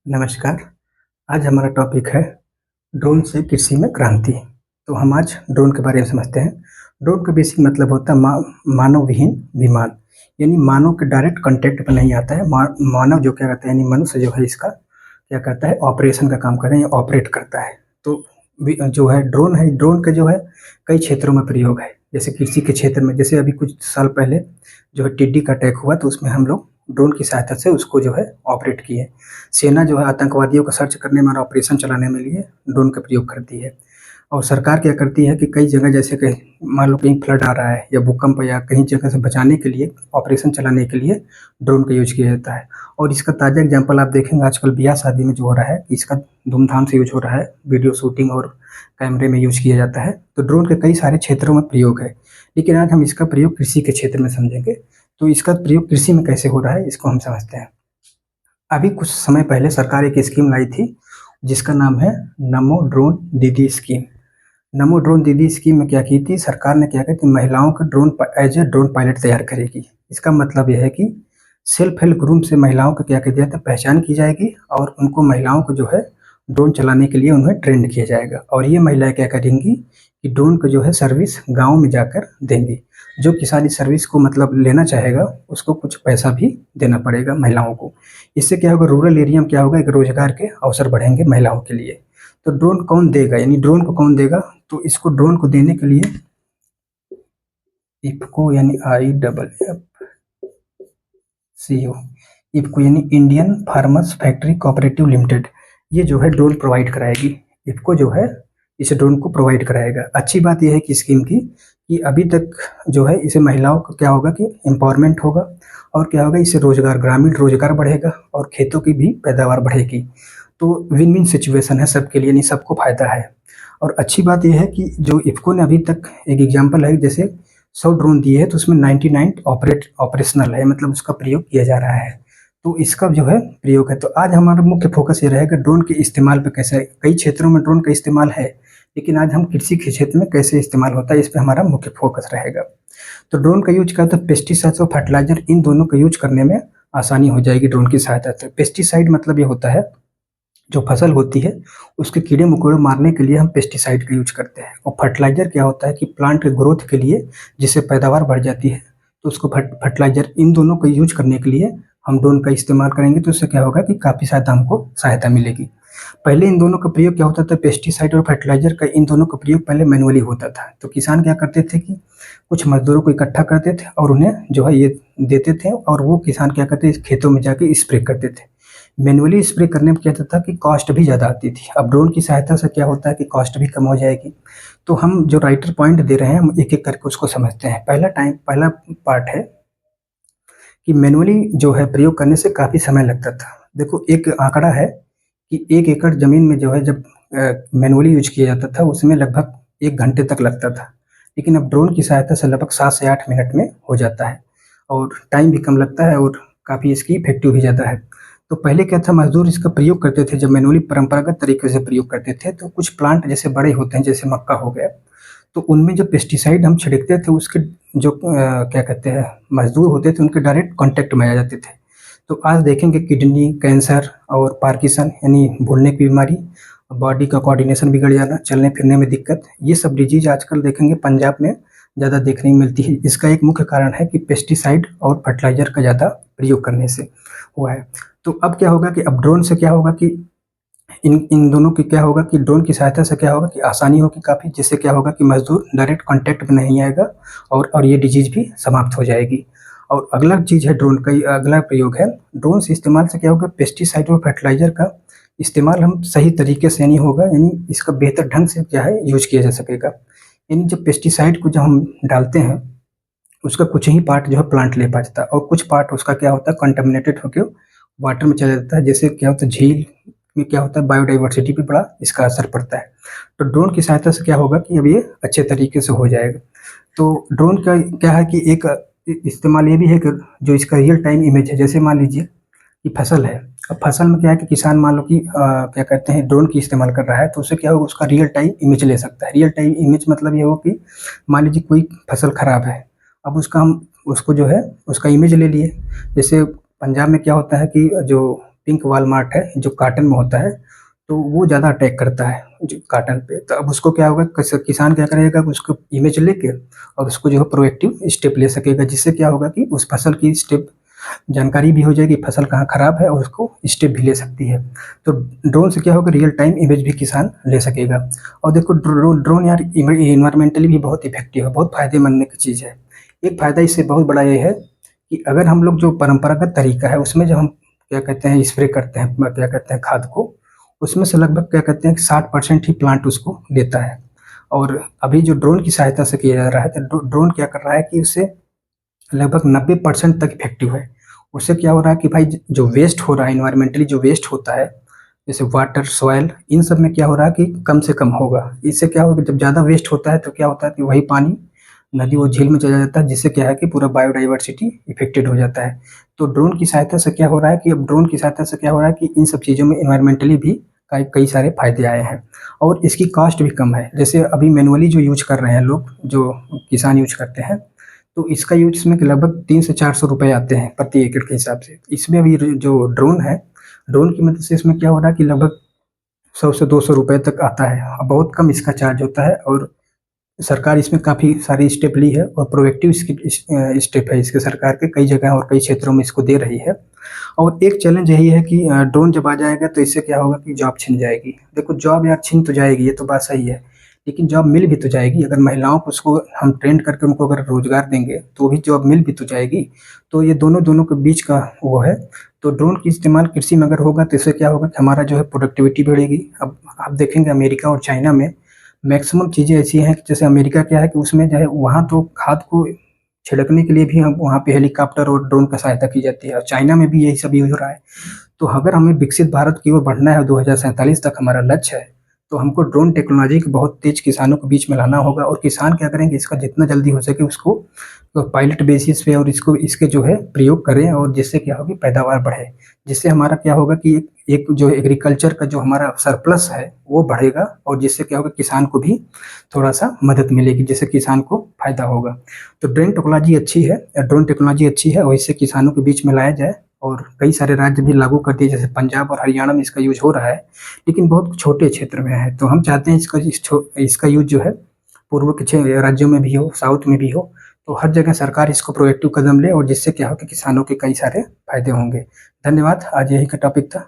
नमस्कार, आज हमारा टॉपिक है ड्रोन से कृषि में क्रांति। तो हम आज ड्रोन के बारे में समझते हैं। ड्रोन का बेसिक मतलब होता है मानव विहीन विमान, यानी मानव के डायरेक्ट कॉन्टैक्ट पे नहीं आता है। मानव जो क्या करता है, यानी मनुष्य जो है इसका क्या करता है, ऑपरेशन का काम करता है या ऑपरेट करता है। तो जो है ड्रोन का जो है कई क्षेत्रों में प्रयोग है। जैसे कृषि के क्षेत्र में, जैसे अभी कुछ साल पहले जो है टिड्डी का अटैक हुआ, तो उसमें हम लोग ड्रोन की सहायता से उसको जो है ऑपरेट किए। सेना जो है आतंकवादियों को सर्च करने में और ऑपरेशन चलाने में लिए ड्रोन का प्रयोग करती है। और सरकार क्या करती है कि कई जगह, जैसे कहीं मान लो कहीं फ्लड आ रहा है या भूकंप या कहीं जगह से बचाने के लिए, ऑपरेशन चलाने के लिए ड्रोन का यूज किया जाता है। और इसका ताज़ा एग्जांपल आप देखेंगे आजकल ब्याह शादी में जो हो रहा है, इसका धूमधाम से यूज हो रहा है। वीडियो शूटिंग और कैमरे में यूज किया जाता है। तो ड्रोन के कई सारे क्षेत्रों में प्रयोग है, लेकिन आज हम इसका प्रयोग कृषि के क्षेत्र में समझेंगे। तो इसका प्रयोग कृषि में कैसे हो रहा है, इसको हम समझते हैं। अभी कुछ समय पहले सरकार एक स्कीम लाई थी जिसका नाम है नमो ड्रोन दीदी स्कीम। नमो ड्रोन दीदी स्कीम में क्या की थी सरकार ने, क्या किया कि महिलाओं का drone as a drone pilot तैयार करेगी। इसका मतलब यह है कि सेल्फ हेल्प ग्रुप से महिलाओं का क्या किया जाता है, पहचान की जाएगी और उनको महिलाओं को जो है ड्रोन चलाने के लिए उन्हें ट्रेंड किया जाएगा। और ये महिलाएं क्या करेंगी कि ड्रोन को जो है सर्विस गाँव में जाकर देंगी। जो किसान इस सर्विस को मतलब लेना चाहेगा उसको कुछ पैसा भी देना पड़ेगा महिलाओं को। इससे क्या होगा, रूरल एरिया में क्या होगा, एक रोजगार के अवसर बढ़ेंगे महिलाओं के लिए। तो ड्रोन कौन देगा, यानी ड्रोन को कौन देगा, तो इसको ड्रोन को देने के लिए इफको यानी IFFCO, इफको यानी Indian farmers factory cooperative limited, ये जो है ड्रोन प्रोवाइड कराएगी। इफको जो है इस ड्रोन को प्रोवाइड कराएगा। अच्छी बात यह है कि स्कीम की कि अभी तक जो है इसे महिलाओं का क्या होगा कि एम्पावरमेंट होगा और क्या होगा, इससे रोजगार, ग्रामीण रोजगार बढ़ेगा और खेतों की भी पैदावार बढ़ेगी। तो विन विन सिचुएशन है सबके लिए, नहीं सबको फायदा है। और अच्छी बात यह है कि जो इफको ने अभी तक एक एग्जांपल है, जैसे 100 ड्रोन दिए हैं तो उसमें 99 ऑपरेशनल है, मतलब उसका प्रयोग किया जा रहा है। तो इसका जो है प्रयोग है। तो आज हमारा मुख्य फोकस ये रहेगा ड्रोन के इस्तेमाल पे कैसे। कई क्षेत्रों में ड्रोन का इस्तेमाल है, लेकिन आज हम कृषि के क्षेत्र में कैसे इस्तेमाल होता है इस पे हमारा मुख्य फोकस रहेगा। तो ड्रोन का यूज क्या होता है, पेस्टिसाइड्स और फर्टिलाइजर, इन दोनों का यूज करने में आसानी हो जाएगी ड्रोन की सहायता से। पेस्टिसाइड मतलब ये होता है जो फसल होती है उसके कीड़े मकोड़े मारने के लिए हम पेस्टिसाइड का यूज करते हैं। और फर्टिलाइजर क्या होता है कि प्लांट के ग्रोथ के लिए, जिससे पैदावार बढ़ जाती है, तो उसको फर्टिलाइजर, इन दोनों का यूज करने के लिए हम ड्रोन का इस्तेमाल करेंगे। तो उससे क्या होगा कि काफ़ी ज़्यादा हमको सहायता मिलेगी। पहले इन दोनों का प्रयोग क्या होता था, पेस्टिसाइड और फर्टिलाइजर का, इन दोनों का प्रयोग पहले मैनुअली होता था। तो किसान क्या करते थे कि कुछ मजदूरों को इकट्ठा करते थे और उन्हें जो है ये देते थे, और वो किसान क्या करते थे, खेतों में जाके स्प्रे करते थे। मैनुअली स्प्रे करने में क्या होता था कि कॉस्ट भी ज़्यादा आती थी। अब ड्रोन की सहायता से क्या होता है कि कॉस्ट भी कम हो जाएगी। तो हम जो राइटर पॉइंट दे रहे हैं, हम एक एक करके उसको समझते हैं। पहला पार्ट है कि मैनुअली जो है प्रयोग करने से काफ़ी समय लगता था। देखो एक आंकड़ा है कि 1 एकड़ ज़मीन में जो है जब मैनुअली यूज किया जाता था उसमें लगभग 1 घंटे तक लगता था। लेकिन अब ड्रोन की सहायता से लगभग 7 से 8 मिनट में हो जाता है और टाइम भी कम लगता है और काफ़ी इसकी इफ़ेक्टिव भी ज़्यादा है। तो पहले क्या था, मज़दूर इसका प्रयोग करते थे जब मैनुअली परंपरागत तरीके से प्रयोग करते थे, तो कुछ प्लांट जैसे बड़े होते हैं, जैसे मक्का हो गया, तो उनमें जो पेस्टिसाइड हम छिड़कते थे उसके जो क्या कहते हैं मज़दूर होते थे, उनके डायरेक्ट कॉन्टैक्ट में आ जाते थे। तो आज देखेंगे किडनी कैंसर और पार्किंसन यानी भूलने की बीमारी, बॉडी का कोऑर्डिनेशन बिगड़ जाना, चलने फिरने में दिक्कत, ये सब डिजीज़ आजकल देखेंगे पंजाब में ज़्यादा देखने को मिलती है। इसका एक मुख्य कारण है कि पेस्टिसाइड और फर्टिलाइज़र का ज़्यादा प्रयोग करने से हुआ है। तो अब क्या होगा कि अब ड्रोन से क्या होगा कि इन इन दोनों की क्या होगा कि ड्रोन की सहायता से क्या होगा कि आसानी होगी काफ़ी, जिससे क्या होगा कि मज़दूर डायरेक्ट कॉन्टैक्ट में नहीं आएगा और ये डिजीज़ भी समाप्त हो जाएगी। और अगला चीज़ है ड्रोन का, अगला प्रयोग है ड्रोन से इस्तेमाल से क्या होगा, पेस्टिसाइड और फर्टिलाइज़र का इस्तेमाल हम सही तरीके से नहीं होगा, यानी इसका बेहतर ढंग से क्या है यूज किया जा सकेगा। यानी जब पेस्टिसाइड को जब हम डालते हैं उसका कुछ ही पार्ट जो है प्लांट ले पाता है और कुछ पार्ट उसका क्या होता है कंटामिनेटेड होकर वाटर में चला जाता है। जैसे क्या होता है झील में क्या होता है बायोडाइवर्सिटी पे बड़ा इसका असर पड़ता है। तो ड्रोन की सहायता से क्या होगा कि अब ये अच्छे तरीके से हो जाएगा। तो ड्रोन का क्या है कि एक इस्तेमाल ये भी है कि जो इसका रियल टाइम इमेज है, जैसे मान लीजिए कि फसल है। अब फसल में क्या है कि किसान मान लो कि क्या कहते हैं ड्रोन की इस्तेमाल कर रहा है, तो उससे क्या होगा उसका रियल टाइम इमेज ले सकता है। रियल टाइम इमेज मतलब ये हो कि मान लीजिए कोई फसल खराब है, अब उसका हम उसको जो है उसका इमेज ले लिए। जैसे पंजाब में क्या होता है कि जो पिंक वॉलमार्ट है जो कॉटन में होता है, तो वो ज़्यादा अटैक करता है जो कॉटन पे। तो अब उसको क्या होगा, किसान क्या करेगा, उसको इमेज लेके और उसको जो है प्रोएक्टिव स्टेप ले सकेगा, जिससे क्या होगा कि उस फसल की स्टेप जानकारी भी हो जाएगी, फसल कहाँ खराब है और उसको स्टेप भी ले सकती है। तो ड्रोन से क्या होगा, रियल टाइम इमेज भी किसान ले सकेगा। और देखो ड्रोन यार इन्वायरमेंटली भी बहुत इफेक्टिव है, बहुत फायदेमंद की चीज़ है। एक फ़ायदा इससे बहुत बड़ा ये है कि अगर हम लोग जो परंपरागत तरीका है उसमें जब हम क्या कहते हैं स्प्रे करते हैं, क्या कहते हैं खाद को, उसमें से लगभग क्या कहते हैं 60% ही प्लांट उसको देता है। और अभी जो ड्रोन की सहायता से किया जा रहा है, तो ड्रोन क्या कर रहा है कि उससे लगभग 90% तक इफेक्टिव है। उससे क्या हो रहा है कि भाई जो वेस्ट हो रहा है, इन्वायरमेंटली जो वेस्ट होता है, जैसे वाटर, सॉइल, इन सब में क्या हो रहा है कि कम से कम होगा। इससे क्या होगा, जब ज़्यादा वेस्ट होता है तो क्या होता है कि वही पानी नदी और झील में चला जाता है, जिससे क्या है कि पूरा बायोडाइवर्सिटी इफेक्टेड हो जाता है। तो ड्रोन की सहायता से क्या हो रहा है कि अब ड्रोन की सहायता से क्या हो रहा है कि इन सब चीज़ों में इन्वायरमेंटली भी कई कई सारे फायदे आए हैं और इसकी कॉस्ट भी कम है। जैसे अभी मैनुअली जो यूज कर रहे हैं लोग, जो किसान यूज करते हैं, तो इसका यूज इसमें कि लगभग 300 से 400 रुपए आते हैं प्रति एकड़ के हिसाब से। इसमें अभी जो ड्रोन है, ड्रोन की मदद से इसमें क्या हो रहा है कि लगभग 100 से 200 रुपए तक आता है। बहुत कम इसका चार्ज होता है और सरकार इसमें काफ़ी सारी स्टेप ली है और प्रोएक्टिव इसकी स्टेप है इसके, सरकार के कई जगह और कई क्षेत्रों में इसको दे रही है। और एक चैलेंज यही है कि ड्रोन जब आ जाएगा तो इससे क्या होगा कि जॉब छिन जाएगी। देखो जॉब यार छिन तो जाएगी, ये तो बात सही है, लेकिन जॉब मिल भी तो जाएगी। अगर महिलाओं को उसको हम ट्रेन करके उनको अगर रोजगार देंगे तो भी जॉब मिल भी तो जाएगी। तो ये दोनों दोनों के बीच का वो है। तो ड्रोन की इस्तेमाल कृषि में अगर होगा तो इससे क्या होगा कि हमारा जो है प्रोडक्टिविटी बढ़ेगी। अब आप देखेंगे अमेरिका और चाइना में मैक्सिमम चीज़ें ऐसी हैं कि जैसे अमेरिका क्या है कि उसमें जो है वहाँ तो खाद को छिड़कने के लिए भी हम वहाँ पे हेलीकॉप्टर और ड्रोन का सहायता की जाती है और चाइना में भी यही सब यूज़ हो रहा है। तो अगर हमें विकसित भारत की ओर बढ़ना है, 2047 तक हमारा लक्ष्य है, तो हमको ड्रोन टेक्नोलॉजी को बहुत तेज़ किसानों के बीच में लाना होगा और किसान क्या करेंगे, इसका जितना जल्दी हो सके उसको पायलट बेसिस पे और इसको इसके जो है प्रयोग करें और जिससे क्या होगी पैदावार बढ़े। जिससे हमारा क्या होगा कि एक जो एग्रीकल्चर का जो हमारा सरप्लस है वो बढ़ेगा और जिससे क्या होगा किसान को भी थोड़ा-सा मदद मिलेगी, जिससे किसान को फ़ायदा होगा। तो ड्रोन टेक्नोलॉजी अच्छी है और इससे किसानों के बीच में लाया जाए और कई सारे राज्य भी लागू कर दिए, जैसे पंजाब और हरियाणा में इसका यूज़ हो रहा है, लेकिन बहुत छोटे क्षेत्र में है। तो हम चाहते हैं इसका यूज़ जो है पूर्व के राज्यों में भी हो, साउथ में भी हो, तो हर जगह सरकार इसको प्रोएक्टिव कदम ले और जिससे क्या हो कि किसानों के कई सारे फ़ायदे होंगे। धन्यवाद, आज यही का टॉपिक था।